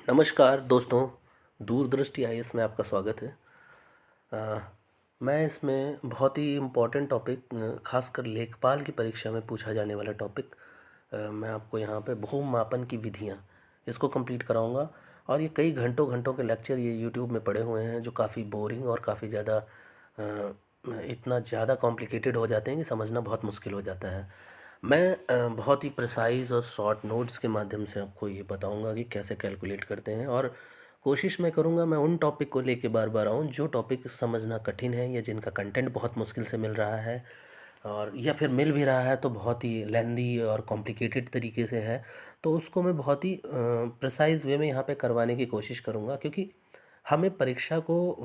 नमस्कार दोस्तों, दूरदृष्टि आईएएस में आपका स्वागत है। अ, मैं इसमें बहुत ही इम्पोर्टेंट टॉपिक खासकर लेखपाल की परीक्षा में पूछा जाने वाला टॉपिक मैं आपको यहाँ पे भूमि मापन की विधियाँ इसको कंप्लीट कराऊंगा। और ये कई घंटों घंटों के लेक्चर ये यूट्यूब में पड़े हुए हैं जो काफ़ी बोरिंग और काफ़ी ज़्यादा इतना ज़्यादा कॉम्प्लिकेटेड हो जाते हैं कि समझना बहुत मुश्किल हो जाता है। मैं बहुत ही प्रिसाइज़ और शॉर्ट नोट्स के माध्यम से आपको ये बताऊंगा कि कैसे कैलकुलेट करते हैं, और कोशिश मैं करूंगा मैं उन टॉपिक को लेके बार बार आऊँ जो टॉपिक समझना कठिन है या जिनका कंटेंट बहुत मुश्किल से मिल रहा है, और या फिर मिल भी रहा है तो बहुत ही लेंदी और कॉम्प्लिकेटेड तरीके से है। तो उसको मैं बहुत ही प्रिसाइज़ वे में यहाँ पे करवाने की कोशिश करूँगा, क्योंकि हमें परीक्षा को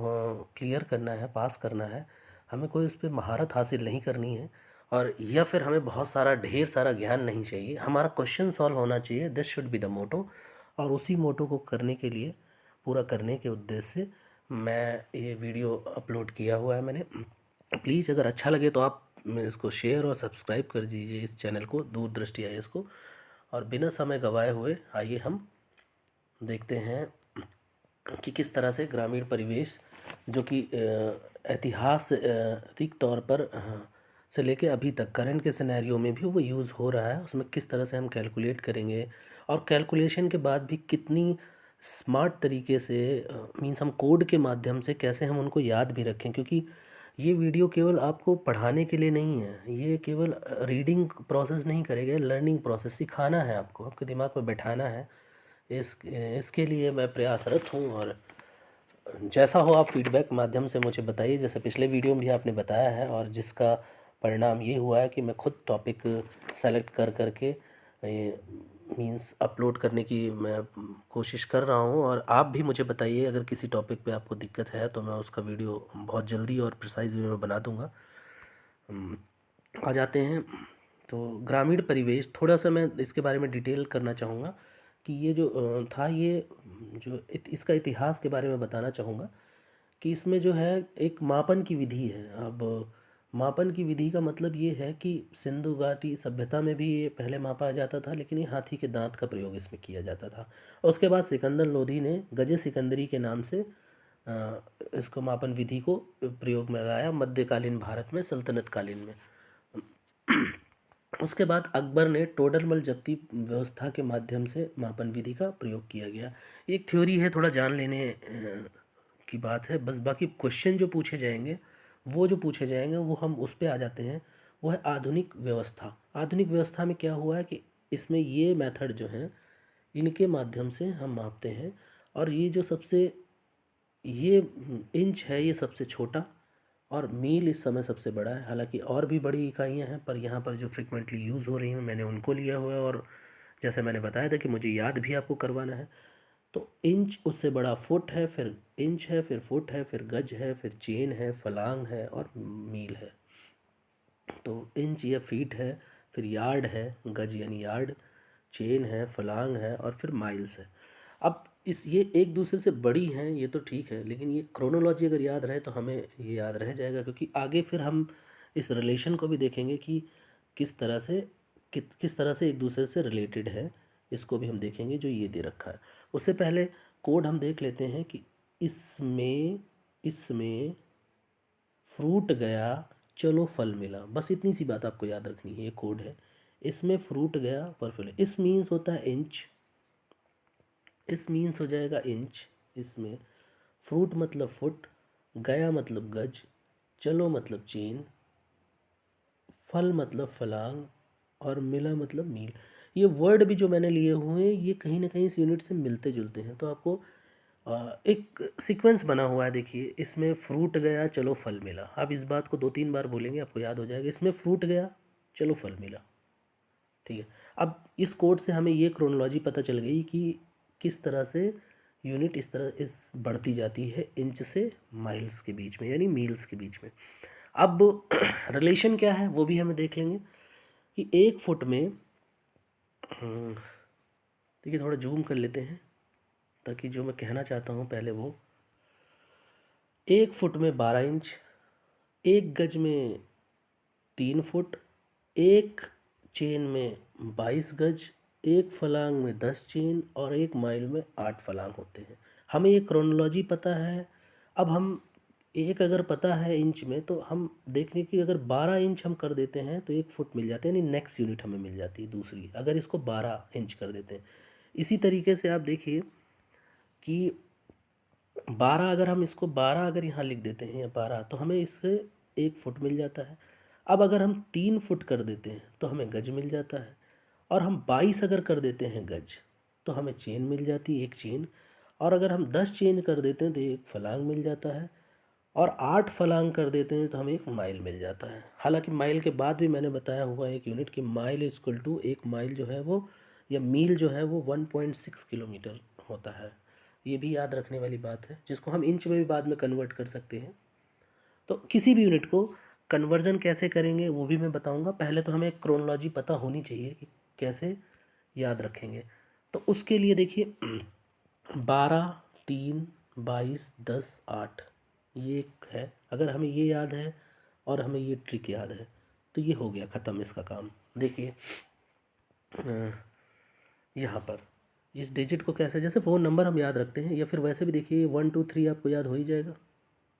क्लियर करना है, पास करना है। हमें कोई उस पर महारत हासिल नहीं करनी है, और या फिर हमें बहुत सारा ढेर सारा ज्ञान नहीं चाहिए। हमारा क्वेश्चन सॉल्व होना चाहिए, this should be the motto. और उसी मोटो को करने के लिए, पूरा करने के उद्देश्य से मैं ये वीडियो अपलोड किया हुआ है मैंने। प्लीज़ अगर अच्छा लगे तो आप इसको शेयर और सब्सक्राइब कर दीजिए इस चैनल को, दूरदृष्टि आईएएस को। और बिना समय गंवाए हुए आइए हम देखते हैं कि किस तरह से ग्रामीण परिवेश, जो कि ऐतिहासिक तौर पर से लेके अभी तक करंट के सिनेरियो में भी वो यूज़ हो रहा है, उसमें किस तरह से हम कैलकुलेट करेंगे। और कैलकुलेशन के बाद भी कितनी स्मार्ट तरीके से, मीन्स हम कोड के माध्यम से कैसे हम उनको याद भी रखें। क्योंकि ये वीडियो केवल आपको पढ़ाने के लिए नहीं है, ये केवल रीडिंग प्रोसेस नहीं करेगा, लर्निंग प्रोसेस सिखाना है आपको, आपके दिमाग में बैठाना है। इसके लिए मैं प्रयासरत हूँ। और जैसा हो आप फीडबैक माध्यम से मुझे बताइए, जैसे पिछले वीडियो में भी आपने बताया है, और जिसका परिणाम ये हुआ है कि मैं खुद टॉपिक सेलेक्ट कर करके मींस अपलोड करने की मैं कोशिश कर रहा हूँ। और आप भी मुझे बताइए अगर किसी टॉपिक पे आपको दिक्कत है तो मैं उसका वीडियो बहुत जल्दी और प्रिसाइज वे में बना दूँगा। आ जाते हैं तो ग्रामीण परिवेश, थोड़ा सा मैं इसके बारे में डिटेल करना चाहूँगा कि ये जो था, ये जो इसका इतिहास के बारे में बताना चाहूँगा कि इसमें जो है एक मापन की विधि है। अब मापन की विधि का मतलब ये है कि सिंधु घाटी सभ्यता में भी ये पहले मापा जाता था, लेकिन ये हाथी के दांत का प्रयोग इसमें किया जाता था। और उसके बाद सिकंदर लोधी ने गजे सिकंदरी के नाम से इसको मापन विधि को प्रयोग में लाया मध्यकालीन भारत में, सल्तनत कालीन में। उसके बाद अकबर ने टोडरमल जब्ती व्यवस्था के माध्यम से मापन विधि का प्रयोग किया गया। एक थ्योरी है, थोड़ा जान लेने की बात है बस। बाकी क्वेश्चन जो पूछे जाएंगे, वो जो पूछे जाएंगे वो हम उस पे आ जाते हैं। वो है आधुनिक व्यवस्था। आधुनिक व्यवस्था में क्या हुआ है कि इसमें ये मेथड जो हैं, इनके माध्यम से हम मापते हैं। और ये जो सबसे, ये इंच है, ये सबसे छोटा, और मील इस समय सबसे बड़ा है। हालांकि और भी बड़ी इकाइयां हैं, पर यहाँ पर जो फ्रिक्वेंटली यूज़ हो रही हैं मैंने उनको लिया हुआ है। और जैसे मैंने बताया था कि मुझे याद भी आपको करवाना है, तो इंच उससे बड़ा फुट है, फिर इंच है, फिर फुट है, फिर गज है, फिर चेन है, फलांग है और मील है। तो इंच या फीट है, फिर यार्ड है, गज यानी यार्ड, चेन है, फलांग है, और फिर माइल्स है। अब इस ये एक दूसरे से बड़ी हैं ये तो ठीक है, लेकिन ये क्रोनोलॉजी अगर याद रहे तो हमें ये याद रह जाएगा, क्योंकि आगे फिर हम इस रिलेशन को भी देखेंगे कि किस तरह से किस तरह से एक दूसरे से रिलेटेड है। इसको भी हम देखेंगे जो ये दे रखा है। उससे पहले कोड हम देख लेते हैं कि इसमें इसमें फ्रूट गया चलो फल मिला, बस इतनी सी बात आपको याद रखनी है। ये कोड है, इसमें फ्रूट गया पर फल। इस मीन्स होता है इंच, इस मीन्स हो जाएगा इंच। इसमें फ्रूट मतलब फुट, गया मतलब गज, चलो मतलब चेन, फल मतलब फलांग, और मिला मतलब मील। ये वर्ड भी जो मैंने लिए हुए हैं ये कहीं ना कहीं इस यूनिट से मिलते जुलते हैं। तो आपको एक सीक्वेंस बना हुआ है, देखिए। इसमें फ्रूट गया चलो फल मिला, आप इस बात को 2-3 बार बोलेंगे आपको याद हो जाएगा। इसमें फ्रूट गया चलो फल मिला, ठीक है। अब इस कोड से हमें ये क्रोनोलॉजी पता चल गई कि किस तरह से यूनिट इस तरह इस बढ़ती जाती है इंच से माइल्स के बीच में, यानी मील्स के बीच में। अब रिलेशन क्या है वो भी हमें देख लेंगे कि 1 फुट में, देखिए थोड़ा जूम कर लेते हैं ताकि जो मैं कहना चाहता हूँ पहले वो, 1 फुट में 12 इंच, 1 गज में 3 फुट, 1 चेन में 22 गज, एक फलांग में 10 चेन और 1 माइल में 8 फलांग होते हैं। हमें ये क्रोनोलॉजी पता है। अब हम एक अगर पता है इंच में, तो हम देखें कि अगर 12 इंच हम कर देते हैं तो 1 फुट मिल जाते हैं, यानी नेक्स्ट यूनिट हमें मिल जाती है दूसरी, अगर इसको 12 इंच कर देते हैं। इसी तरीके से आप देखिए कि 12 अगर हम इसको 12 अगर यहाँ लिख देते हैं या 12, तो हमें इससे 1 फुट मिल जाता है। अब अगर हम 3 फुट कर देते हैं तो हमें गज मिल जाता है। और हम 22 अगर कर देते हैं गज, तो हमें चेन मिल जाती है, 1 चेन। और अगर हम 10 चेन कर देते हैं तो 1 फलांग मिल जाता है। और 8 फलांग कर देते हैं तो हमें 1 माइल मिल जाता है। हालांकि माइल के बाद भी मैंने बताया हुआ एक यूनिट कि माइल इक्वल टू 1 माइल जो है वो, या मील जो है वो 1.6 किलोमीटर होता है। ये भी याद रखने वाली बात है, जिसको हम इंच में भी बाद में कन्वर्ट कर सकते हैं। तो किसी भी यूनिट को कन्वर्जन कैसे करेंगे वो भी मैं बताऊंगा। पहले तो हमें क्रोनोलॉजी पता होनी चाहिए कि कैसे याद रखेंगे। तो उसके लिए देखिए 12, 3, 22, 10, 8, ये एक है। अगर हमें ये याद है और हमें ये ट्रिक याद है तो ये हो गया ख़त्म इसका काम। देखिए यहाँ पर इस डिजिट को कैसे, जैसे फ़ोन नंबर हम याद रखते हैं, या फिर वैसे भी देखिए 1 2 3 आपको याद हो ही जाएगा।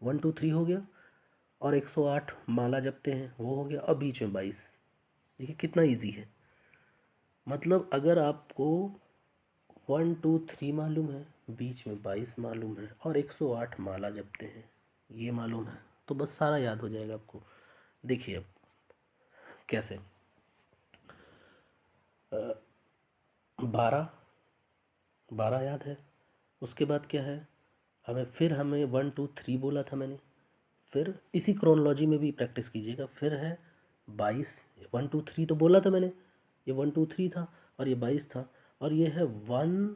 1 2 3 हो गया, और 108 माला जपते हैं वो हो गया, और बीच में 22। देखिए कितना इजी है। मतलब अगर आपको 1 2 3 मालूम है, बीच में 22 मालूम है, और 108 माला जपते हैं ये मालूम है, तो बस सारा याद हो जाएगा आपको। देखिए अब कैसे, 12 12 याद है। उसके बाद क्या है, हमें 1 2 3 बोला था मैंने। फिर इसी क्रोनोलॉजी में भी प्रैक्टिस कीजिएगा। फिर है 22, 1 2 3 तो बोला था मैंने, ये 1 2 3 था, और ये 22 था, और ये है 1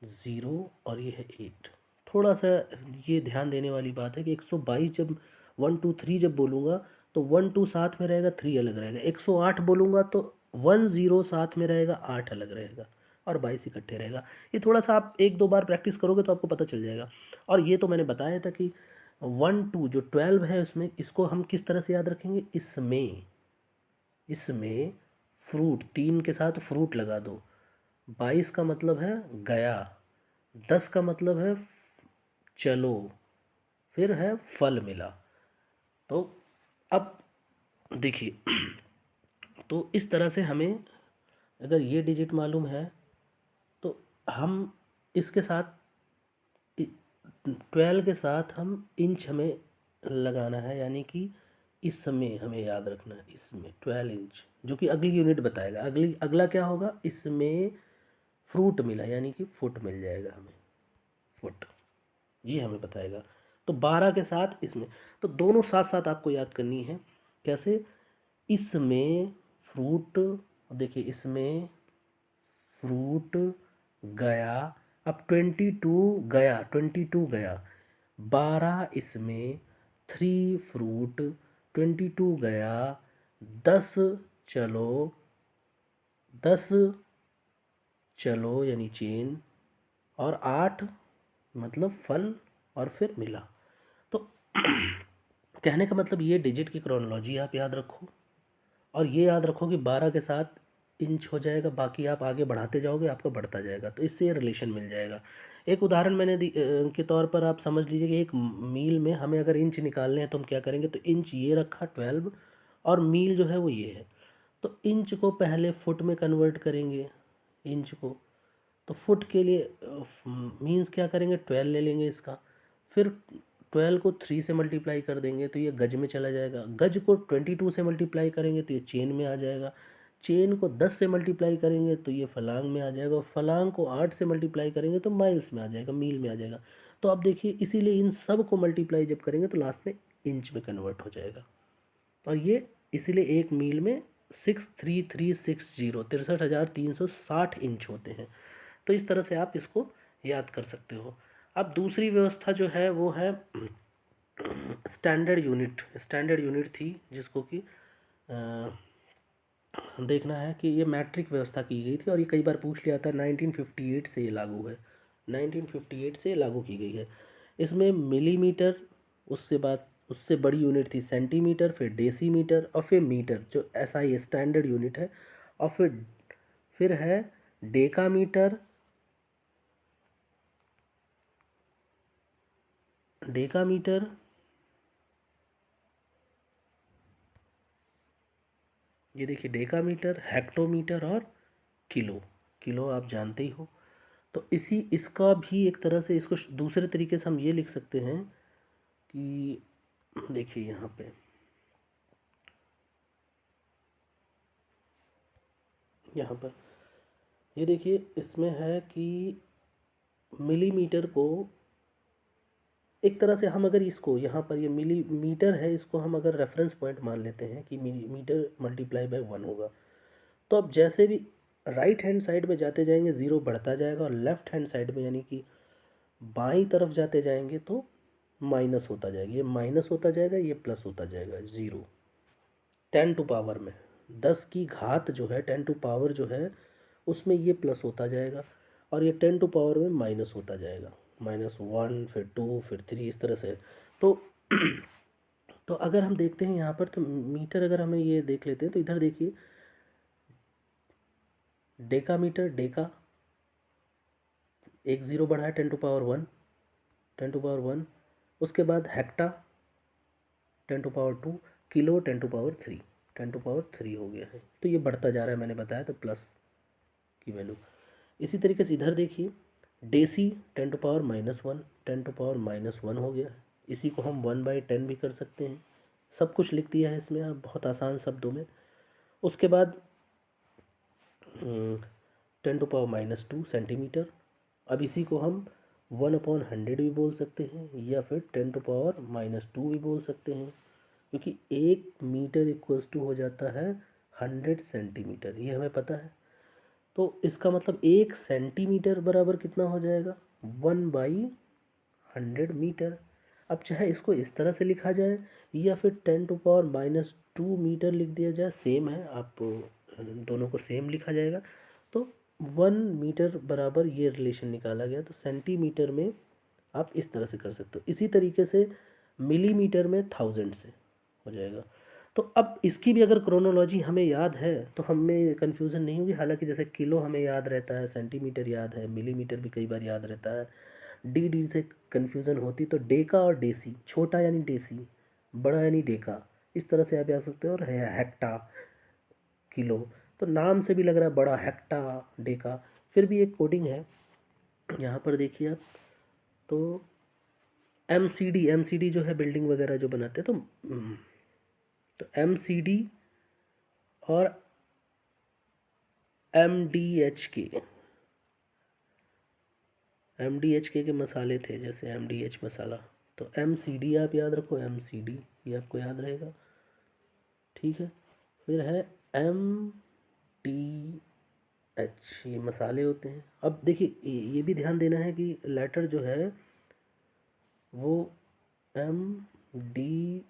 0, और ये है 8। थोड़ा सा ये ध्यान देने वाली बात है कि 122 जब 1 2 3 जब बोलूँगा तो 1 2 साथ में रहेगा, 3 अलग रहेगा। 108 बोलूँगा तो 1 0 साथ में रहेगा, 8 अलग रहेगा, और 22 इकट्ठे रहेगा। ये थोड़ा सा आप 1 2 बार प्रैक्टिस करोगे तो आपको पता चल जाएगा। और ये तो मैंने बताया था कि 1 2 जो 12 है उसमें, इसको हम किस तरह से याद रखेंगे, इसमें फ्रूट 3 के साथ फ्रूट लगा दो। 22 का मतलब है गया, 10 का मतलब है चलो, फिर है फल मिला। तो अब देखिए तो इस तरह से हमें अगर ये डिजिट मालूम है तो हम इसके साथ 12 के साथ हम इंच हमें लगाना है, यानी कि इसमें हमें याद रखना है, इसमें 12 इंच, जो कि अगली यूनिट बताएगा। अगला क्या होगा, इसमें फ्रूट मिला, यानी कि फुट मिल जाएगा हमें, फुट, ये हमें बताएगा। तो 12 के साथ इसमें, तो दोनों साथ साथ आपको याद करनी है। कैसे, इसमें फ्रूट, देखिए इसमें फ्रूट गया। अब 22 गया, 12 इसमें, 3 फ्रूट, 22 गया, 10 चलो, 10 चलो यानी चेन, और 8 मतलब फल, और फिर मिला। तो कहने का मतलब ये डिजिट की क्रोनोलॉजी आप याद रखो, और ये याद रखो कि 12 के साथ इंच हो जाएगा, बाकी आप आगे बढ़ाते जाओगे आपका बढ़ता जाएगा, तो इससे ये रिलेशन मिल जाएगा। एक उदाहरण मैंने के तौर पर आप समझ लीजिए कि एक मील में हमें अगर इंच निकालने हैं तो हम क्या करेंगे, तो इंच ये रखा 12, और मील जो है वो ये है। तो इंच को पहले फुट में कन्वर्ट करेंगे, इंच को, तो फुट के लिए मीन्स क्या करेंगे, 12 ले लेंगे इसका, फिर 12 को 3 से मल्टीप्लाई कर देंगे तो ये गज में चला जाएगा, गज को 22 से मल्टीप्लाई करेंगे तो ये चेन में आ जाएगा, चेन को 10 से मल्टीप्लाई करेंगे तो ये फलांग में आ जाएगा, और फलांग को 8 से मल्टीप्लाई करेंगे तो माइल्स में आ जाएगा, मील में आ जाएगा। तो आप देखिए, इसीलिए इन सब को मल्टीप्लाई जब करेंगे तो लास्ट में इंच में कन्वर्ट हो जाएगा। और ये इसीलिए एक मील में 63360 63,360 इंच होते हैं। तो इस तरह से आप इसको याद कर सकते हो। अब दूसरी व्यवस्था जो है वो है स्टैंडर्ड यूनिट थी, जिसको कि देखना है कि ये मैट्रिक व्यवस्था की गई थी, और ये कई बार पूछ लिया था। 1958 से ये लागू है, 1958 से लागू की गई है। इसमें मिलीमीटर, उसके बाद उससे बड़ी यूनिट थी सेंटीमीटर, फिर डेसीमीटर, और फिर मीटर जो SI स्टैंडर्ड यूनिट है, और फिर है डेकामीटर, डेकामीटर, ये देखिए डेकामीटर, हेक्टोमीटर और किलो। किलो आप जानते ही हो। तो इसका भी एक तरह से इसको दूसरे तरीके से हम ये लिख सकते हैं कि देखिए यहाँ पे, यहाँ पर ये देखिए इसमें है कि मिलीमीटर को एक तरह से हम अगर इसको यहाँ पर ये मिलीमीटर है, इसको हम अगर रेफरेंस पॉइंट मान लेते हैं कि मिलीमीटर मल्टीप्लाई बाय 1 होगा, तो अब जैसे भी राइट हैंड साइड में जाते जाएंगे ज़ीरो बढ़ता जाएगा, और लेफ्ट हैंड साइड में यानी कि बाईं तरफ जाते जाएंगे तो माइनस होता जाएगा, ये माइनस होता जाएगा, ये प्लस होता जाएगा। ज़ीरो 10 टू पावर में 10 की घात जो है 10 टू पावर जो है उसमें ये प्लस होता जाएगा, और ये 10 टू पावर में माइनस होता जाएगा, -1 फिर 2 फिर 3 इस तरह से। तो तो अगर हम देखते हैं यहाँ पर, तो मीटर अगर हमें ये देख लेते हैं तो इधर देखिए डेकामीटर, डेका एक ज़ीरो बढ़ा है 10 टू पावर 1, 10 टू पावर 1। उसके बाद hecto 10 to power 2, kilo 10 to power 3, 10 to power 3 हो गया है। तो ये बढ़ता जा रहा है, मैंने बताया तो प्लस की वैल्यू। इसी तरीके से इधर देखिए deci 10 to power -1, 10 to power -1 हो गया है। इसी को हम 1/10 भी कर सकते हैं। सब कुछ लिख दिया है इसमें आप बहुत आसान शब्दों में। उसके बाद 10 टू पावर -2 सेंटीमीटर। अब इसी को हम 1/100 भी बोल सकते हैं, या फिर 10 टू पावर -2 भी बोल सकते हैं, क्योंकि 1 मीटर इक्वल्स टू हो जाता है 100 सेंटीमीटर, ये हमें पता है। तो इसका मतलब 1 सेंटीमीटर बराबर कितना हो जाएगा, 1/100 मीटर। अब चाहे इसको इस तरह से लिखा जाए या फिर 10 टू पावर -2 मीटर लिख दिया जाए, सेम है, आप दोनों को सेम लिखा जाएगा। तो 1 मीटर बराबर ये रिलेशन निकाला गया, तो सेंटीमीटर में आप इस तरह से कर सकते हो। इसी तरीके से मिलीमीटर में 1000 से हो जाएगा। तो अब इसकी भी अगर क्रोनोलॉजी हमें याद है तो हमें कन्फ्यूज़न नहीं होगी। हालांकि जैसे किलो हमें याद रहता है, सेंटीमीटर याद है, मिलीमीटर भी कई बार याद रहता है, डी डी से कन्फ्यूज़न होती। तो डेका और डेसी, छोटा यानी डेसी, बड़ा यानी डेका, इस तरह से आप याद सकते हो। और है हेक्टा, किलो, तो नाम से भी लग रहा है बड़ा, हेक्टा, डेका। फिर भी एक कोडिंग है यहाँ पर देखिए आप, तो एमसीडी जो है बिल्डिंग वगैरह जो बनाते हैं, तो एमसीडी और एमडीएचके, एमडीएचके के मसाले थे, जैसे एमडीएच मसाला। तो एमसीडी आप याद रखो, एमसीडी ये आपको याद रहेगा, ठीक है। फिर है एमडीएच, ये मसाले होते हैं। अब देखिए ये भी ध्यान देना है कि लेटर जो है वो एम डी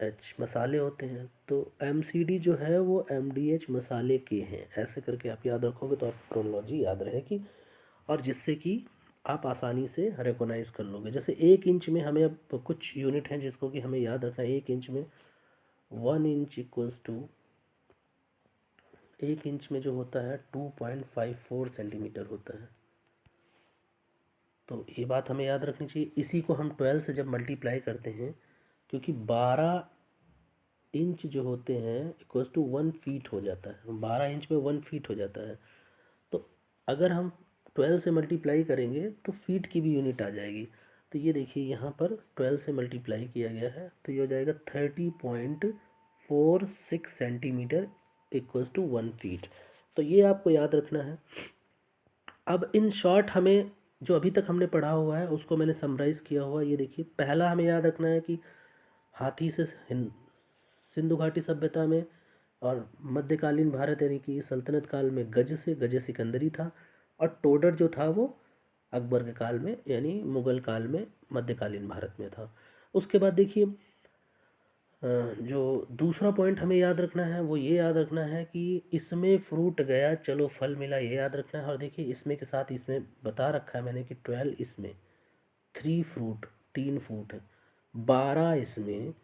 एच मसाले होते हैं, तो एम सी डी जो है वो एम डी एच मसाले के हैं। ऐसे करके आप याद रखोगे तो आप क्रोनोलॉजी याद रहेगी, और जिससे कि आप आसानी से रिकोगनाइज़ कर लोगे। जैसे 1 इंच में हमें अब कुछ यूनिट हैं जिसको कि हमें याद रखना है। 1 इंच में 1 इंच इक्वल्स टू, 1 इंच में जो होता है 2.54 सेंटीमीटर होता है। तो ये बात हमें याद रखनी चाहिए। इसी को हम 12 से जब मल्टीप्लाई करते हैं, क्योंकि 12 इंच जो होते हैं इक्वल्स टू 1 फीट हो जाता है, 12 इंच में 1 फीट हो जाता है। तो अगर हम 12 से मल्टीप्लाई करेंगे तो फीट की भी यूनिट आ जाएगी। तो ये देखिए यहाँ पर 12 से मल्टीप्लाई किया गया है, तो ये हो जाएगा 30.46 सेंटीमीटर इक्वल्स टू 1 फीट। तो ये आपको याद रखना है। अब इन शॉर्ट हमें जो अभी तक हमने पढ़ा हुआ है उसको मैंने समराइज़ किया हुआ है। ये देखिए, पहला हमें याद रखना है कि हाथी से सिंधु घाटी सभ्यता में, और मध्यकालीन भारत यानी कि सल्तनत काल में गज से, गज सिकंदरी था। और टोडर जो था वो अकबर के काल में यानी मुग़ल काल में मध्यकालीन भारत में था। उसके बाद देखिए जो दूसरा पॉइंट हमें याद रखना है वो ये याद रखना है कि इसमें फ्रूट गया चलो फल मिला, ये याद रखना है। और देखिए इसमें के साथ इसमें बता रखा है मैंने कि 12 इसमें 3 फ्रूट, 3 फ्रूट है, 12 इसमें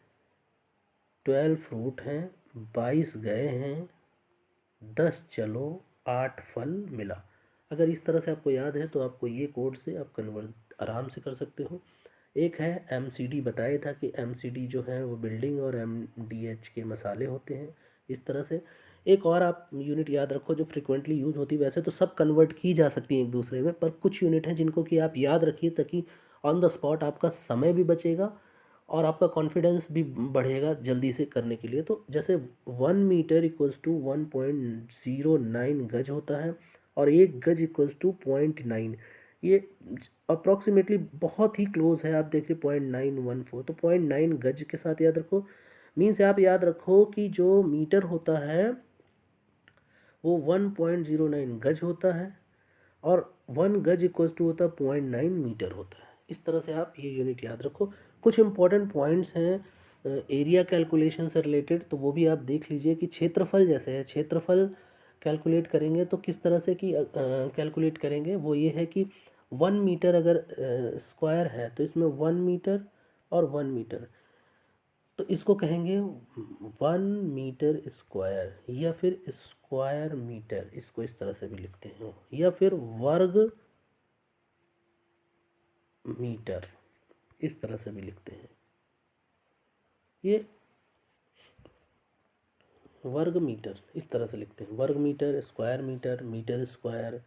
12 फ्रूट हैं, 22 गए हैं, 10 चलो 8 फल मिला। अगर इस तरह से आपको याद है तो आपको ये कोड से आप कन्वर्ट आराम से कर सकते हो। एक है MCD, बताया था कि MCD जो है वो बिल्डिंग और MDH के मसाले होते हैं, इस तरह से। एक और आप यूनिट याद रखो जो फ्रिक्वेंटली यूज़ होती है, वैसे तो सब कन्वर्ट की जा सकती हैं एक दूसरे में, पर कुछ यूनिट हैं जिनको कि आप याद रखिए, ताकि ऑन द स्पॉट आपका समय भी बचेगा और आपका कॉन्फिडेंस भी बढ़ेगा जल्दी से करने के लिए। तो जैसे 1 मीटर इक्वल्स टू 1.09 गज होता है, और 1 गज इक्वल्स टू 0.9। ये अप्रॉक्सीमेटली बहुत ही क्लोज है, आप देखिए 0.914, तो 0.9 गज के साथ याद रखो। मीन्स आप याद रखो कि जो मीटर होता है वो 1.09 गज होता है, और 1 गज इक्वल्स टू होता है 0.9 मीटर होता है। इस तरह से आप ये यूनिट याद रखो। कुछ इंपॉर्टेंट पॉइंट्स हैं एरिया कैलकुलेशन से रिलेटेड, तो वो भी आप देख लीजिए कि क्षेत्रफल जैसे है, क्षेत्रफल कैलकुलेट करेंगे तो किस तरह से कि कैलकुलेट करेंगे, वो ये है कि 1 मीटर अगर स्क्वायर है तो इसमें 1 मीटर और 1 मीटर, तो इसको कहेंगे 1 मीटर स्क्वायर, या फिर स्क्वायर मीटर, इसको इस तरह से भी लिखते हैं, या फिर वर्ग मीटर, इस तरह से भी लिखते हैं। ये वर्ग मीटर इस तरह से लिखते हैं, वर्ग metre, square metre, metre square.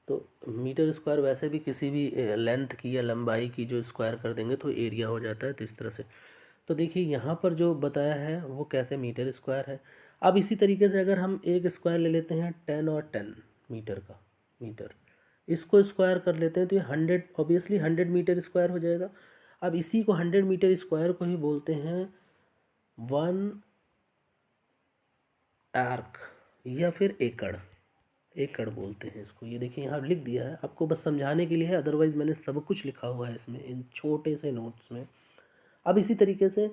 तो मीटर स्क्वायर वैसे भी किसी भी लेंथ की या लंबाई की जो स्क्वायर कर देंगे तो एरिया हो जाता है, तो इस तरह से। तो देखिए यहाँ पर जो बताया है वो कैसे मीटर स्क्वायर है। अब इसी तरीके से अगर हम एक स्क्वायर ले लेते हैं 10 और 10 मीटर का, मीटर, इसको स्क्वायर कर लेते हैं तो ये 100, ऑब्वियसली 100 मीटर स्क्वायर हो जाएगा। अब इसी को 100 मीटर स्क्वायर को ही बोलते हैं 1 आर्क, या फिर एकड़, एकड़ बोलते हैं इसको। ये देखिए यहाँ लिख दिया है, आपको बस समझाने के लिए है, अदरवाइज़ मैंने सब कुछ लिखा हुआ है इसमें, इन छोटे से नोट्स में। अब इसी तरीके से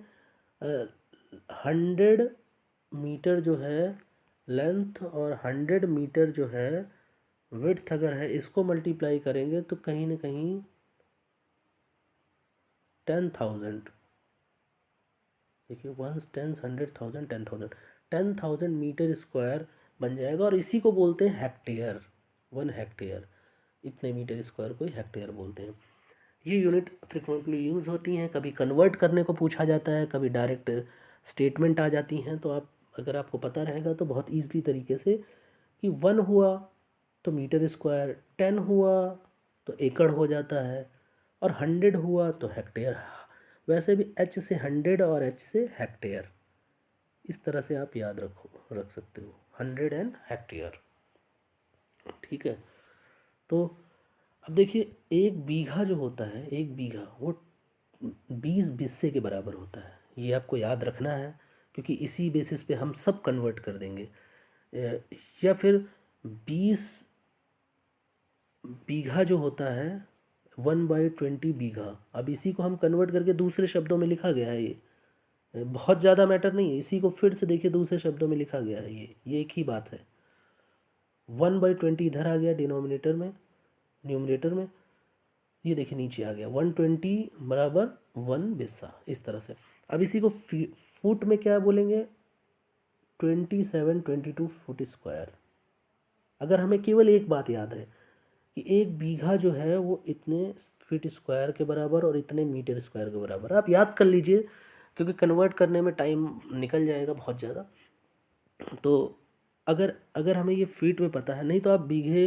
100 मीटर जो है लेंथ और 100 मीटर जो है विड्थ अगर है, इसको मल्टीप्लाई करेंगे तो कहीं ना कहीं 10,000, देखिए 1 10 100,000 10,000, 10,000 मीटर स्क्वायर बन जाएगा, और इसी को बोलते हैं हेक्टेयर, 1 हेक्टेयर। इतने मीटर स्क्वायर को हेक्टेयर बोलते हैं। ये यूनिट फ्रिक्वेंटली यूज़ होती हैं, कभी कन्वर्ट करने को पूछा जाता है, कभी डायरेक्ट स्टेटमेंट आ जाती हैं। तो आप, अगर आपको पता रहेगा तो बहुत ईजिली तरीके से कि 1 हुआ तो मीटर स्क्वायर, 10 हुआ तो एकड़ हो जाता है, और 100 हुआ तो हेक्टेयर। वैसे भी H से 100 और H से हेक्टेयर, इस तरह से आप याद रख सकते हो, 100 एंड हेक्टेयर। ठीक है। तो अब देखिए 1 बीघा जो होता है, 1 बीघा वो 20 बिस्से के बराबर होता है। ये आपको याद रखना है, क्योंकि इसी बेसिस पे हम सब कन्वर्ट कर देंगे। या फिर 20 बीघा जो होता है 1/20 बीघा। अब इसी को हम कन्वर्ट करके दूसरे शब्दों में लिखा गया है, ये बहुत ज़्यादा मैटर नहीं है। इसी को फिर से देखिए दूसरे शब्दों में लिखा गया है, ये एक ही बात है। 1/20 इधर आ गया डिनोमिनेटर में, न्यूमरेटर में, ये देखिए नीचे आ गया 120 बराबर 1 बिस्सा, इस तरह से। अब इसी को फुट में क्या बोलेंगे, 2722 फुट स्क्वायर। अगर हमें केवल एक बात याद है कि 1 बीघा जो है वो इतने फीट स्क्वायर के बराबर और इतने मीटर स्क्वायर के बराबर, आप याद कर लीजिए, क्योंकि कन्वर्ट करने में टाइम निकल जाएगा बहुत ज़्यादा। तो अगर अगर हमें ये फीट में पता है, नहीं तो आप बीघे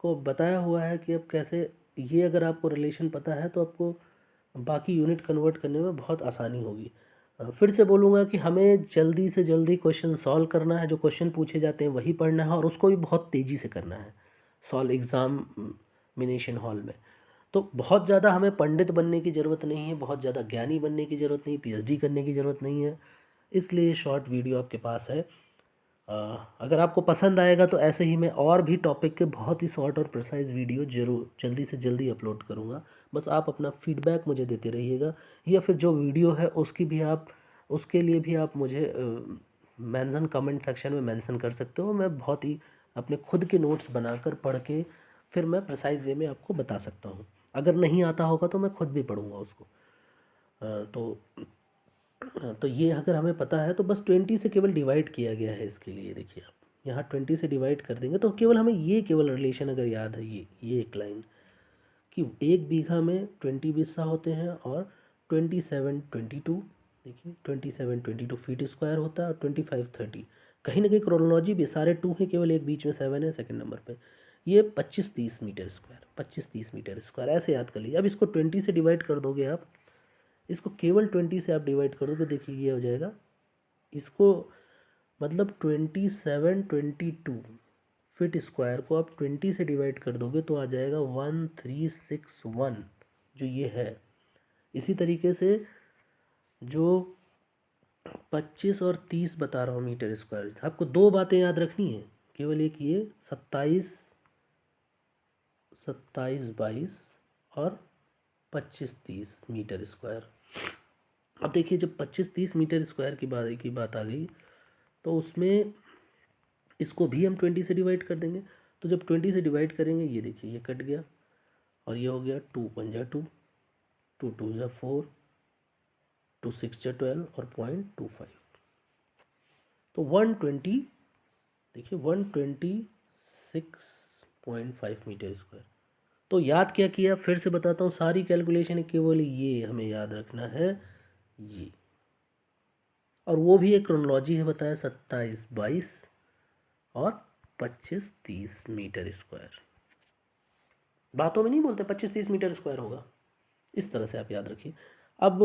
को बताया हुआ है कि अब कैसे, ये अगर आपको रिलेशन पता है तो आपको बाकी यूनिट कन्वर्ट करने में बहुत आसानी होगी। फिर से बोलूँगा कि हमें जल्दी से जल्दी क्वेश्चन सॉल्व करना है, जो क्वेश्चन पूछे जाते हैं वही पढ़ना है, और उसको भी बहुत तेज़ी से करना है सॉल्व एग्ज़ामिनेशन हॉल में। तो बहुत ज़्यादा हमें पंडित बनने की ज़रूरत नहीं है, बहुत ज़्यादा ज्ञानी बनने की ज़रूरत नहीं, PhD करने की ज़रूरत नहीं है, इसलिए शॉर्ट वीडियो आपके पास है। अगर आपको पसंद आएगा तो ऐसे ही मैं और भी टॉपिक के बहुत ही शॉर्ट और प्रिसाइज वीडियो ज़रूर जल्दी से जल्दी अपलोड करूँगा। बस आप अपना फीडबैक मुझे देते रहिएगा, या फिर जो वीडियो है उसकी भी आप, उसके लिए भी आप मुझे मेंशन, कमेंट सेक्शन में मेंशन कर सकते हो। मैं बहुत ही अपने खुद के नोट्स बनाकर पढ़ के फिर मैं प्रिसाइज वे में आपको बता सकता हूँ। अगर नहीं आता होगा तो मैं खुद भी पढ़ूँगा उसको। तो ये अगर हमें पता है तो बस 20 से केवल डिवाइड किया गया है इसके लिए, देखिए आप यहाँ 20 से डिवाइड कर देंगे तो केवल हमें ये केवल रिलेशन अगर याद है, ये एक लाइन कि 1 बीघा में 20 बिस्सा होते हैं और 27 22, देखिए 27 22 फीट स्क्वायर होता है और 25 30। कहीं ना कहीं क्रोनोलॉजी भी सारे 2 हैं, केवल एक बीच में 7 है सेकंड नंबर पे। ये 25 30 मीटर स्क्वायर, 25 30 मीटर स्क्वायर ऐसे याद कर लीजिए। अब इसको 20 से डिवाइड कर दोगे आप, इसको केवल 20 से आप डिवाइड कर दोगे, देखिए ये हो जाएगा, इसको मतलब 27 22 फीट स्क्वायर को आप 20 से डिवाइड कर दोगे तो आ जाएगा 1361, जो ये है। इसी तरीके से जो 25 और 30 बता रहा हूँ मीटर स्क्वायर, आपको दो बातें याद रखनी है केवल, एक ये 27 22 और 25 30 मीटर स्क्वायर। अब देखिए जब 25 30 मीटर स्क्वायर की बात आ गई तो उसमें इसको भी हम 20 से डिवाइड कर देंगे। तो जब 20 से डिवाइड करेंगे, ये देखिए ये कट गया और ये हो गया 2 1 जा 2, 2 2 जा 4, 2 6 जा 12 और 0.25, तो 120, देखिए 126.5 मीटर स्क्वायर। तो याद क्या किया, फिर से बताता हूँ, सारी कैलकुलेशन केवल ये हमें याद रखना है ये, और वो भी एक क्रोनोलॉजी है बताया 27 22 और 25 30 मीटर स्क्वायर। बातों में नहीं बोलते 25 30 मीटर स्क्वायर होगा, इस तरह से आप याद रखिए। अब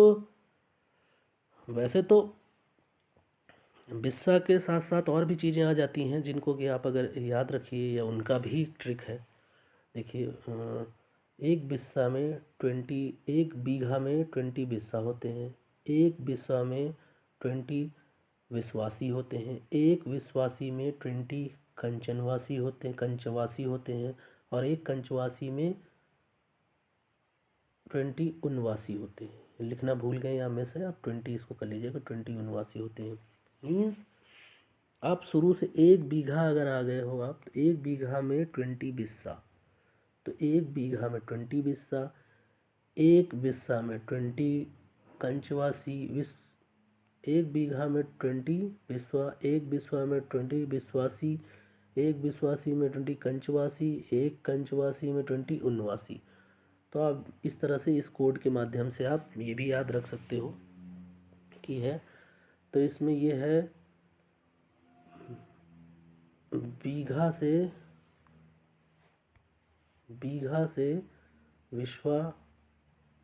वैसे तो बिस्सा के साथ साथ और भी चीज़ें आ जाती हैं जिनको कि आप अगर याद रखिए, या उनका भी ट्रिक है। देखिए एक बिस्सा में 1 बीघा में 20 बिस्सा होते हैं, एक बिस्सा में 20 विश्वासी होते हैं, एक विश्वासी में 20 कंचवासी होते हैं और एक कंचवासी में 20 उनवासी होते हैं। लिखना भूल गए यहाँ में से, आप 20 इसको कर लीजिएगा, 20 उनवासी होते हैं। मीन्स आप शुरू से 1 बीघा अगर आ गए हो आप, तो 1 बीघा में 20 बिस्सा, तो 1 बीघा में 20 बिस्सा, एक बिस्सा में 20 कंचवासी 1 बीघा में 20 बिस्वा, एक बिस्वा में 20 विश्वासी, एक विश्वासी में 20 कंचवासी, एक कंचवासी में 20 उनवासी। तो आप इस तरह से इस कोड के माध्यम से आप ये भी याद रख सकते हो कि है, तो इसमें ये है बीघा से विश्वा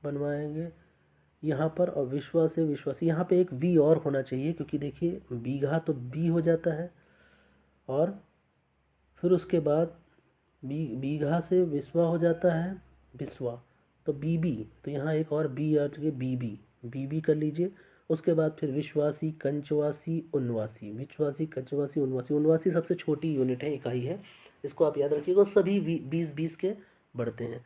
बनवाएंगे यहाँ पर, और विश्वा से विश्वासी। यहाँ पे एक वी और होना चाहिए क्योंकि देखिए बीघा तो बी हो जाता है, और फिर उसके बाद बीघा से विश्वा हो जाता है विश्वा, तो बीबी, तो यहाँ एक और बी आ गया, बीबी कर लीजिए। उसके बाद फिर विश्वासी कंचवासी उनवासी, विश्वासी कंचवासी उनवासी, उनवासी सबसे छोटी यूनिट है, इकाई है, इसको आप याद रखिएगा। सभी 20 के बढ़ते हैं।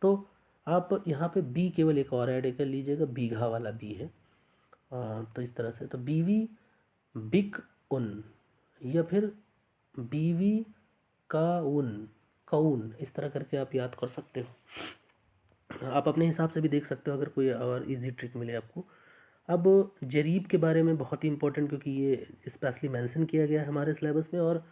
तो आप यहाँ पे बी केवल एक और ऐड कर लीजिएगा, बीघा वाला बी है। तो इस तरह से, तो बीवी बिक उन, या फिर बीवी काउन, इस तरह करके आप याद कर सकते हो। आप अपने हिसाब से भी देख सकते हो अगर कोई और इजी ट्रिक मिले आपको। अब जरीब के बारे में बहुत ही इंपॉर्टेंट, क्योंकि ये स्पेशली मेंशन किया गया है हमारे सिलेबस में, और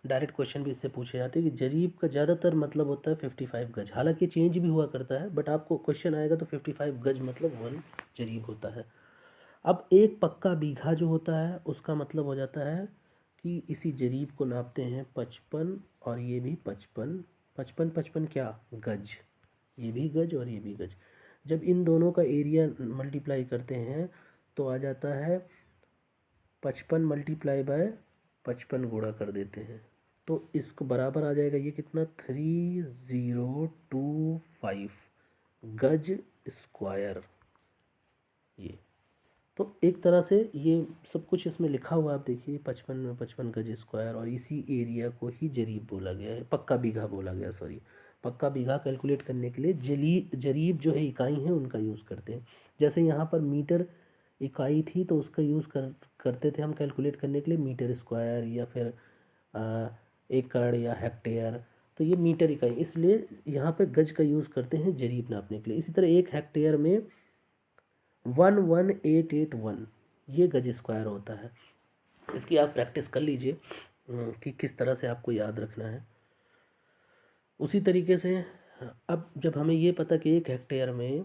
डायरेक्ट क्वेश्चन भी इससे पूछे जाते हैं कि जरीब का ज़्यादातर मतलब होता है 55 गज। हालांकि चेंज भी हुआ करता है, बट आपको क्वेश्चन आएगा तो 55 गज मतलब 1 जरीब होता है। अब एक पक्का बीघा जो होता है उसका मतलब हो जाता है कि इसी जरीब को नापते हैं 55, और ये भी 55, 55 55 क्या गज, ये भी गज और ये भी गज। जब इन दोनों का एरिया मल्टीप्लाई करते हैं तो आ जाता है 55 मल्टीप्लाई बाय 55 गुणा कर देते हैं, तो इसको बराबर आ जाएगा ये कितना 3025 गज स्क्वायर। ये तो एक तरह से ये सब कुछ इसमें लिखा हुआ है, आप देखिए 55 में 55 गज स्क्वायर, और इसी एरिया को ही जरीब बोला गया है, पक्का बीघा बोला गया, सॉरी। पक्का बीघा कैलकुलेट करने के लिए जरीब जो है इकाई है उनका यूज़ करते हैं। जैसे यहाँ पर मीटर इकाई थी तो उसका यूज़ करते थे हम कैलकुलेट करने के लिए मीटर स्क्वायर, या फिर एकड़ या हेक्टेयर, तो ये मीटर इकाई, इसलिए यहाँ पे गज का यूज़ करते हैं जरीब नापने के लिए। इसी तरह 1 हेक्टेयर में 11881 ये गज स्क्वायर होता है। इसकी आप प्रैक्टिस कर लीजिए, कि किस तरह से आपको याद रखना है। उसी तरीके से अब जब हमें ये पता कि 1 हेक्टेयर में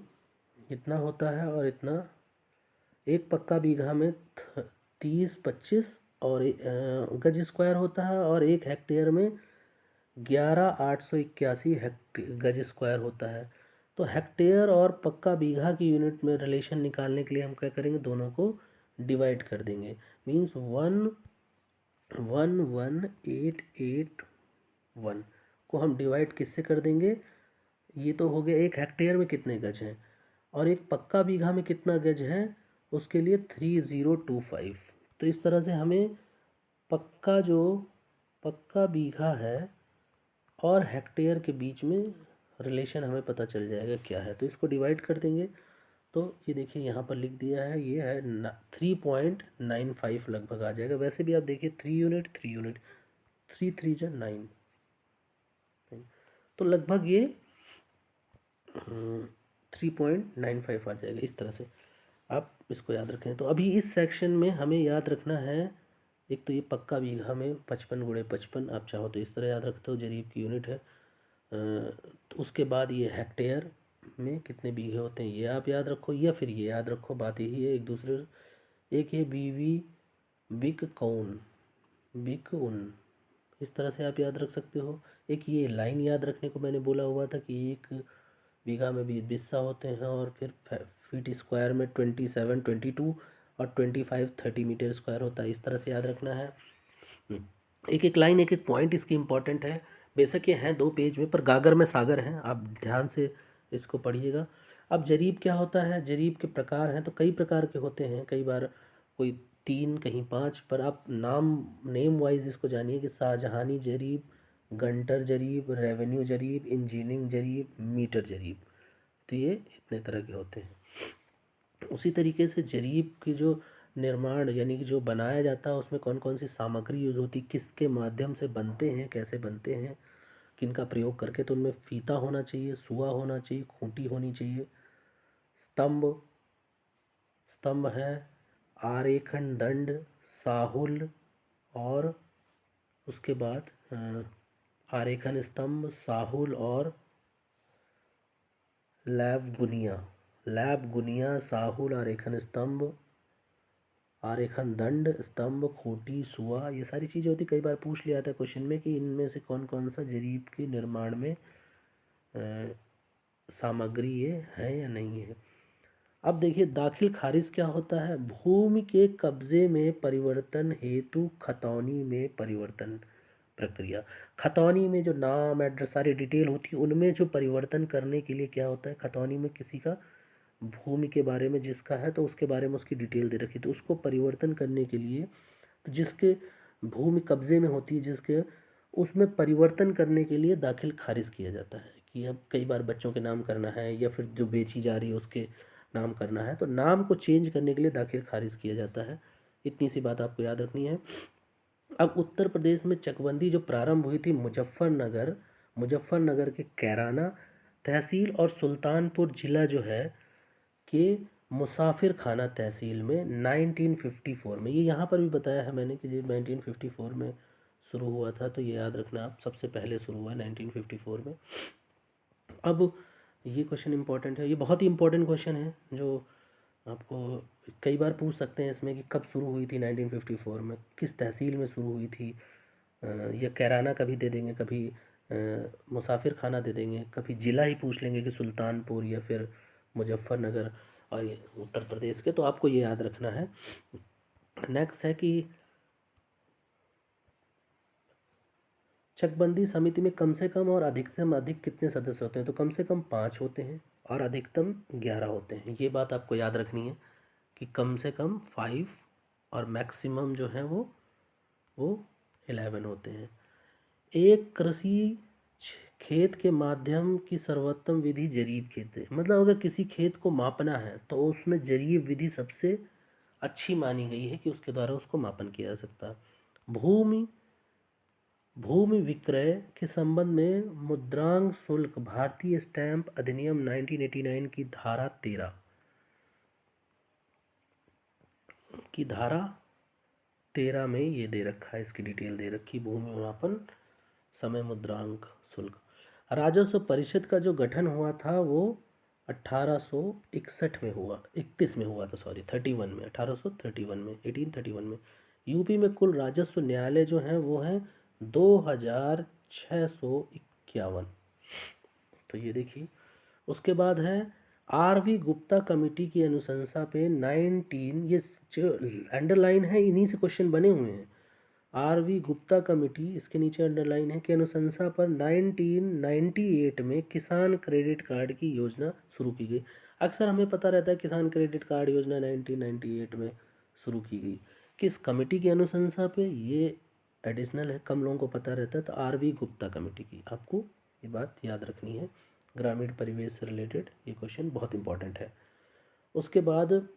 कितना होता है और इतना, एक पक्का बीघा में 30-25 और गज स्क्वायर होता है, और 1 हेक्टेयर में 11,881 गज स्क्वायर होता है। तो हेक्टेयर और पक्का बीघा की यूनिट में रिलेशन निकालने के लिए हम क्या करेंगे, दोनों को डिवाइड कर देंगे। मीन्स 1,1,881 को हम डिवाइड किससे कर देंगे, ये तो हो गया 1 हेक्टेयर में कितने गज हैं, और एक पक्का बीघा में कितना गज है, उसके लिए 3025। तो इस तरह से हमें पक्का बीघा है और हेक्टेयर के बीच में रिलेशन हमें पता चल जाएगा क्या है। तो इसको डिवाइड कर देंगे, तो ये देखिए यहाँ पर लिख दिया है, ये है 3.95 लगभग आ जाएगा। वैसे भी आप देखिए 3 यूनिट 3 यूनिट, 3 3 जा 9, तो लगभग ये 3.95 आ जाएगा। इस तरह से आप इसको याद रखें। तो अभी इस सेक्शन में हमें याद रखना है, एक तो ये पक्का बीघा में 55 × 55, आप चाहो तो इस तरह याद रखते हो, जरीब की यूनिट है। तो उसके बाद ये हेक्टेयर में कितने बीघे होते हैं ये आप याद रखो, या फिर ये याद रखो, बात यही है एक दूसरे। एक ये बीवी बिक कौन बिक उन, इस तरह से आप याद रख सकते हो। एक ये लाइन याद रखने को मैंने बोला हुआ था कि 1 बीघा में 20 बिस्सा होते हैं, और फिर फीट स्क्वायर में 27-22 और 25-30 मीटर स्क्वायर होता है। इस तरह से याद रखना है। एक एक लाइन एक एक पॉइंट इसकी इम्पोर्टेंट है। बेशक ये हैं 2 पेज में, पर गागर में सागर हैं, आप ध्यान से इसको पढ़िएगा। अब जरीब क्या होता है, जरीब के प्रकार हैं, तो कई प्रकार के होते हैं, कई बार कोई 3 कहीं 5, पर आप नेम वाइज इसको जानिए कि शाहजहानी जरीब, गंटर जरीब, रेवेन्यू जरीब, इंजीनियरिंग जरीब, मीटर जरीब। तो ये इतने तरह के होते हैं। उसी तरीके से जरीब की जो निर्माण यानी कि जो बनाया जाता है, उसमें कौन कौन सी सामग्री यूज होती, किसके माध्यम से बनते हैं, कैसे बनते हैं, किनका प्रयोग करके, तो उनमें फीता होना चाहिए, सुआ होना चाहिए, खूंटी होनी चाहिए, स्तंभ स्तंभ है, आरेखन दंड, साहुल, और उसके बाद आरेखन स्तंभ, साहुल और लैब गुनिया, साहुल, आरेखन स्तंभ, आरेखन दंड, स्तंभ, खूंटी, सुआ, ये सारी चीज़ें होती। कई बार पूछ लिया था क्वेश्चन में कि इनमें से कौन कौन सा जरीब के निर्माण में सामग्री ये है या नहीं है। अब देखिए दाखिल खारिज क्या होता है, भूमि के कब्जे में परिवर्तन हेतु खतौनी में परिवर्तन प्रक्रिया। खतौनी में जो नाम एड्रेस सारी डिटेल होती है, उनमें जो परिवर्तन करने के लिए क्या होता है, खतौनी में किसी का भूमि के बारे में जिसका है तो उसके बारे में उसकी डिटेल दे रखी, तो उसको परिवर्तन करने के लिए, तो जिसके भूमि कब्जे में होती है जिसके, उसमें परिवर्तन करने के लिए दाखिल खारिज किया जाता है। कि अब कई बार बच्चों के नाम करना है या फिर जो बेची जा रही है उसके नाम करना है, तो नाम को चेंज करने के लिए दाखिल खारिज किया जाता है। इतनी सी बात आपको याद रखनी है। अब उत्तर प्रदेश में चकबंदी जो प्रारंभ हुई थी मुजफ्फरनगर के कैराना तहसील और सुल्तानपुर जिला जो है कि मुसाफिर खाना तहसील में 1954 में, ये यहाँ पर भी बताया है मैंने कि ये 1954 में शुरू हुआ था, तो ये याद रखना आप, सबसे पहले शुरू हुआ 1954 में। अब ये क्वेश्चन इंपॉर्टेंट है, ये बहुत ही इंपॉर्टेंट क्वेश्चन है जो आपको कई बार पूछ सकते हैं इसमें कि कब शुरू हुई थी 1954 में, किस तहसील में शुरू हुई थी, या कैराना कभी दे देंगे, कभी मुसाफिर खाना दे देंगे, कभी ज़िला ही पूछ लेंगे कि सुल्तानपुर या फिर मुजफ्फरनगर, और ये उत्तर प्रदेश के, तो आपको ये याद रखना है। नेक्स्ट है कि चकबंदी समिति में कम से कम और अधिकतम अधिक कितने सदस्य होते हैं, तो कम से कम 5 होते हैं और अधिकतम 11 होते हैं। ये बात आपको याद रखनी है कि कम से कम 5 और मैक्सिमम जो है वो 11 होते हैं। एक कृषि खेत के माध्यम की सर्वोत्तम विधि जरीब खेत है। मतलब अगर किसी खेत को मापना है तो उसमें जरीब विधि सबसे अच्छी मानी गई है कि उसके द्वारा उसको मापन किया जा सकता है। भूमि विक्रय के संबंध में मुद्रांक शुल्क भारतीय स्टैंप अधिनियम 1989 की धारा 13 की धारा 13 में ये दे रखा है, इसकी डिटेल दे रखी, भूमि मापन समय मुद्रांक शुल्क। राजस्व परिषद का जो गठन हुआ था वो 1861 में हुआ, 31 में हुआ था, सॉरी 31 में, 1831 में, 1831 में। यूपी में कुल राजस्व न्यायालय जो हैं वो हैं 2651। तो ये देखिए। उसके बाद है आर.वी. गुप्ता कमेटी की अनुशंसा पे 19, ये जो अंडरलाइन है इन्हीं से क्वेश्चन बने हुए हैं। आर.वी. गुप्ता कमेटी, इसके नीचे अंडरलाइन है, कि अनुशंसा पर 1998 में किसान क्रेडिट कार्ड की योजना शुरू की गई। अक्सर हमें पता रहता है किसान क्रेडिट कार्ड योजना 1998 में शुरू की गई। किस कमेटी की अनुशंसा पे, ये एडिशनल है, कम लोगों को पता रहता है। तो आर.वी. गुप्ता कमेटी की, आपको ये बात याद रखनी है। ग्रामीण परिवेश से रिलेटेड ये क्वेश्चन बहुत इंपॉर्टेंट है। उसके बाद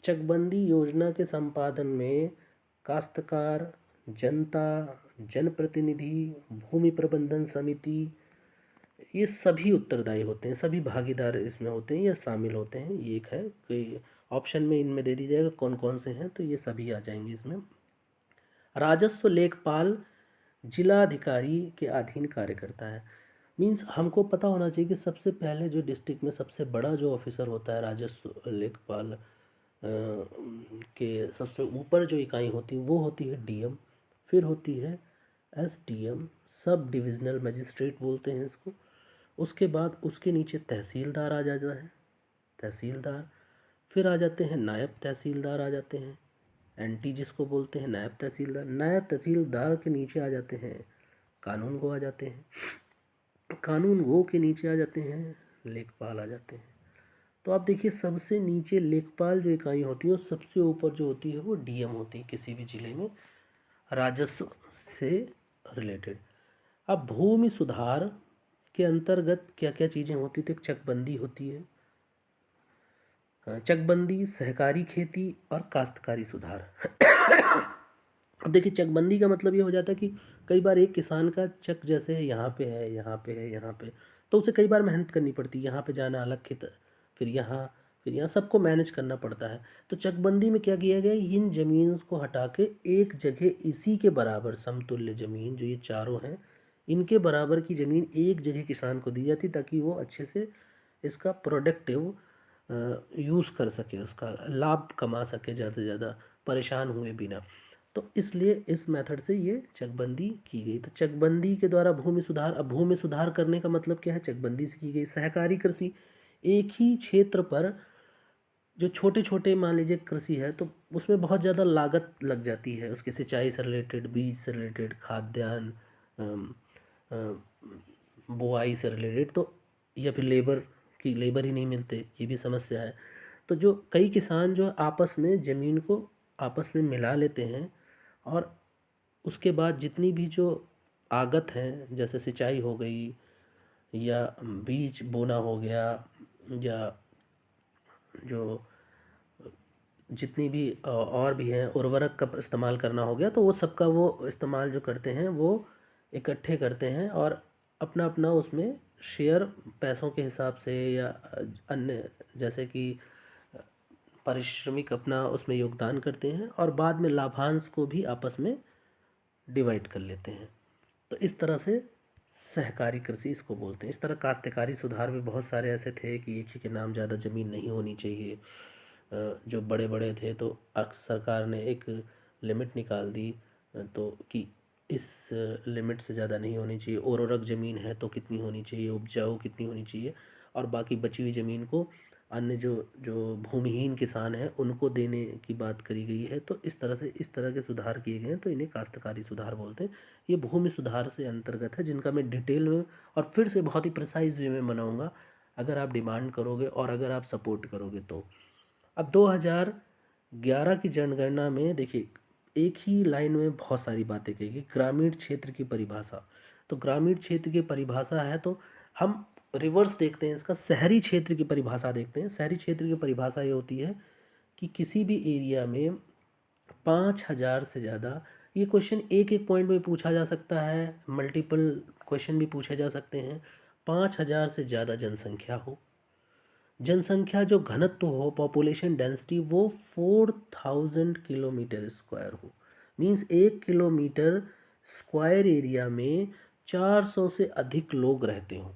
चकबंदी योजना के संपादन में काश्तकार, जनता, जनप्रतिनिधि, भूमि प्रबंधन समिति, ये सभी उत्तरदायी होते हैं, सभी भागीदार इसमें होते हैं या शामिल होते हैं। ये एक है कि ऑप्शन में इनमें दे दी जाएगा कौन कौन से हैं, तो ये सभी आ जाएंगे इसमें। राजस्व लेखपाल जिलाधिकारी के अधीन कार्य करता है। मीन्स हमको पता होना चाहिए कि सबसे पहले जो डिस्ट्रिक्ट में सबसे बड़ा जो ऑफिसर होता है राजस्व लेखपाल के सबसे ऊपर जो इकाई होती है वो होती है डीएम, फिर होती है एसडीएम, सब डिविजनल मजिस्ट्रेट बोलते हैं इसको। उसके बाद उसके नीचे तहसीलदार आ जाता है, तहसीलदार, फिर आ जाते हैं नायब तहसीलदार आ जाते हैं, एनटी जिसको बोलते हैं नायब तहसीलदार। नायब तहसीलदार के नीचे आ जाते हैं कानून गो आ जाते हैं, कानून गो के नीचे आ जाते हैं लेखपाल आ जाते हैं। तो आप देखिए सबसे नीचे लेखपाल जो इकाई होती है और सबसे ऊपर जो होती है वो डीएम होती है किसी भी जिले में राजस्व से रिलेटेड। अब भूमि सुधार के अंतर्गत क्या क्या चीज़ें होती थी? एक चकबंदी होती है, चकबंदी, सहकारी खेती और काश्तकारी सुधार। अब देखिए चकबंदी का मतलब ये हो जाता है कि कई बार एक किसान का चक जैसे है यहाँ पे है, यहाँ पे है, यहाँ पे, तो उसे कई बार मेहनत करनी पड़ती है, यहाँ पे जाना अलग खेत, फिर यहाँ सबको मैनेज करना पड़ता है। तो चकबंदी में क्या किया गया, इन ज़मीन को हटा के एक जगह इसी के बराबर समतुल्य ज़मीन जो ये चारों हैं इनके बराबर की ज़मीन एक जगह किसान को दी जाती ताकि वो अच्छे से इसका प्रोडक्टिव यूज़ कर सके, उसका लाभ कमा सके ज़्यादा से ज़्यादा परेशान हुए बिना। तो इसलिए इस मेथड से ये चकबंदी की गई। तो चकबंदी के द्वारा भूमि सुधार, अब भूमि सुधार करने का मतलब क्या है, चकबंदी से की गई। सहकारी कृषि, एक ही क्षेत्र पर जो छोटे छोटे मान लीजिए कृषि है तो उसमें बहुत ज़्यादा लागत लग जाती है, उसके सिंचाई से रिलेटेड, बीज से रिलेटेड, खाद्यान्न, बुआई से रिलेटेड, तो या फिर लेबर ही नहीं मिलते, ये भी समस्या है। तो जो कई किसान जो आपस में ज़मीन को आपस में मिला लेते हैं और उसके बाद जितनी भी जो आगत हैं जैसे सिंचाई हो गई या बीज बोना हो गया या जो जितनी भी और भी हैं उर्वरक का इस्तेमाल करना हो गया, तो वो सबका वो इस्तेमाल जो करते हैं वो इकट्ठे करते हैं और अपना अपना उसमें शेयर पैसों के हिसाब से या अन्य जैसे कि पारिश्रमिक अपना उसमें योगदान करते हैं और बाद में लाभांश को भी आपस में डिवाइड कर लेते हैं। तो इस तरह से सहकारी कृषि इसको बोलते हैं। इस तरह काश्तकारी सुधार भी बहुत सारे ऐसे थे कि एक ही के नाम ज़्यादा ज़मीन नहीं होनी चाहिए, जो बड़े बड़े थे तो सरकार ने एक लिमिट निकाल दी, तो कि इस लिमिट से ज़्यादा नहीं होनी चाहिए, उर्वरक ज़मीन है तो कितनी होनी चाहिए, उपजाऊ कितनी होनी चाहिए, और बाकी बची हुई ज़मीन को अन्य जो जो भूमिहीन किसान हैं उनको देने की बात करी गई है। तो इस तरह से इस तरह के सुधार किए गए हैं, तो इन्हें काश्तकारी सुधार बोलते हैं। ये भूमि सुधार से अंतर्गत है जिनका मैं डिटेल में और फिर से बहुत ही प्रिसाइज वे में बनाऊंगा अगर आप डिमांड करोगे और अगर आप सपोर्ट करोगे तो। अब 2011 की जनगणना में देखिए एक ही लाइन में बहुत सारी बातें कही गई। ग्रामीण क्षेत्र की परिभाषा, तो ग्रामीण क्षेत्र की परिभाषा है तो हम रिवर्स देखते हैं इसका, शहरी क्षेत्र की परिभाषा देखते हैं। शहरी क्षेत्र की परिभाषा ये होती है कि किसी भी एरिया में 5,000 से ज़्यादा, ये क्वेश्चन एक एक पॉइंट में पूछा जा सकता है, मल्टीपल क्वेश्चन भी पूछे जा सकते हैं। 5,000 से ज़्यादा जनसंख्या हो, जनसंख्या जो घनत्व हो, पॉपुलेशन डेंसिटी, वो 4,000 किलोमीटर स्क्वायर हो। मीन्स 1 किलोमीटर स्क्वायर एरिया में 400 से अधिक लोग रहते हों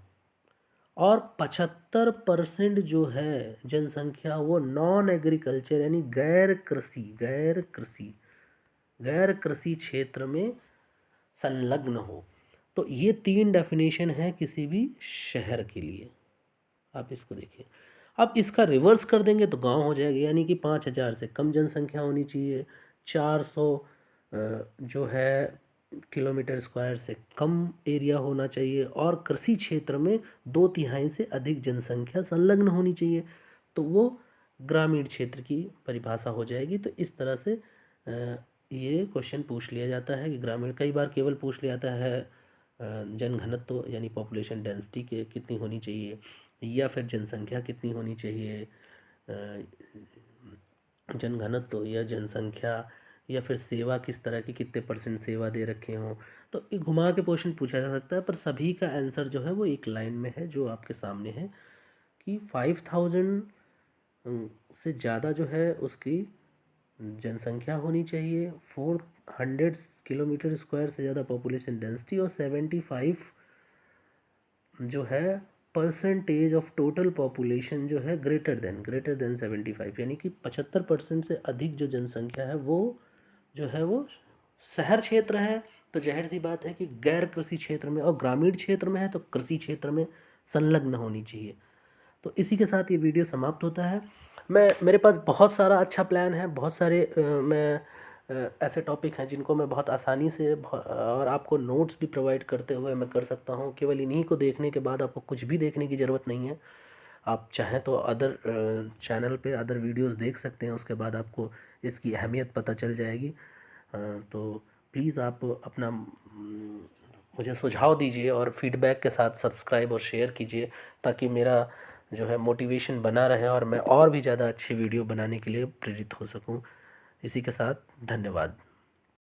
और 75% जो है जनसंख्या वो नॉन एग्रीकल्चर यानी गैर कृषि क्षेत्र में संलग्न हो। तो ये 3 डेफिनेशन है किसी भी शहर के लिए। आप इसको देखिए। अब इसका रिवर्स कर देंगे तो गांव हो जाएगा, यानी कि 5,000 से कम जनसंख्या होनी चाहिए, 400 जो है किलोमीटर स्क्वायर से कम एरिया होना चाहिए और कृषि क्षेत्र में 2/3 से अधिक जनसंख्या संलग्न होनी चाहिए। तो वो ग्रामीण क्षेत्र की परिभाषा हो जाएगी। तो इस तरह से ये क्वेश्चन पूछ लिया जाता है कि ग्रामीण, कई बार केवल पूछ लिया जाता है जनघनत्व यानी पॉपुलेशन डेंसिटी के कितनी होनी चाहिए, या फिर जनसंख्या कितनी होनी चाहिए, जनघनत्व या जनसंख्या, या फिर सेवा किस तरह की, कितने % सेवा दे रखे हों। तो ये घुमा के क्वेश्चन पूछा जा सकता है, पर सभी का आंसर जो है वो एक लाइन में है जो आपके सामने है कि 5000 से ज़्यादा जो है उसकी जनसंख्या होनी चाहिए, 400 किलोमीटर स्क्वायर से ज़्यादा पॉपुलेशन डेंसिटी और 75 जो है परसेंटेज ऑफ टोटल पॉपुलेशन जो है ग्रेटर देन 75, यानी कि 75% से अधिक जो जनसंख्या है वो जो है वो शहर क्षेत्र है। तो जाहिर सी बात है कि गैर कृषि क्षेत्र में, और ग्रामीण क्षेत्र में है तो कृषि क्षेत्र में संलग्न होनी चाहिए। तो इसी के साथ ये वीडियो समाप्त होता है। मेरे पास बहुत सारा अच्छा प्लान है, बहुत सारे ऐसे टॉपिक हैं जिनको मैं बहुत आसानी से और आपको नोट्स भी प्रोवाइड करते हुए मैं कर सकता हूँ। केवल इन्हीं को देखने के बाद आपको कुछ भी देखने की ज़रूरत नहीं है। आप चाहें तो अदर चैनल पे अदर वीडियोस देख सकते हैं, उसके बाद आपको इसकी अहमियत पता चल जाएगी। तो प्लीज़ आप अपना मुझे सुझाव दीजिए और फीडबैक के साथ सब्सक्राइब और शेयर कीजिए, ताकि मेरा जो है मोटिवेशन बना रहे और मैं और भी ज़्यादा अच्छी वीडियो बनाने के लिए प्रेरित हो सकूं। इसी के साथ धन्यवाद।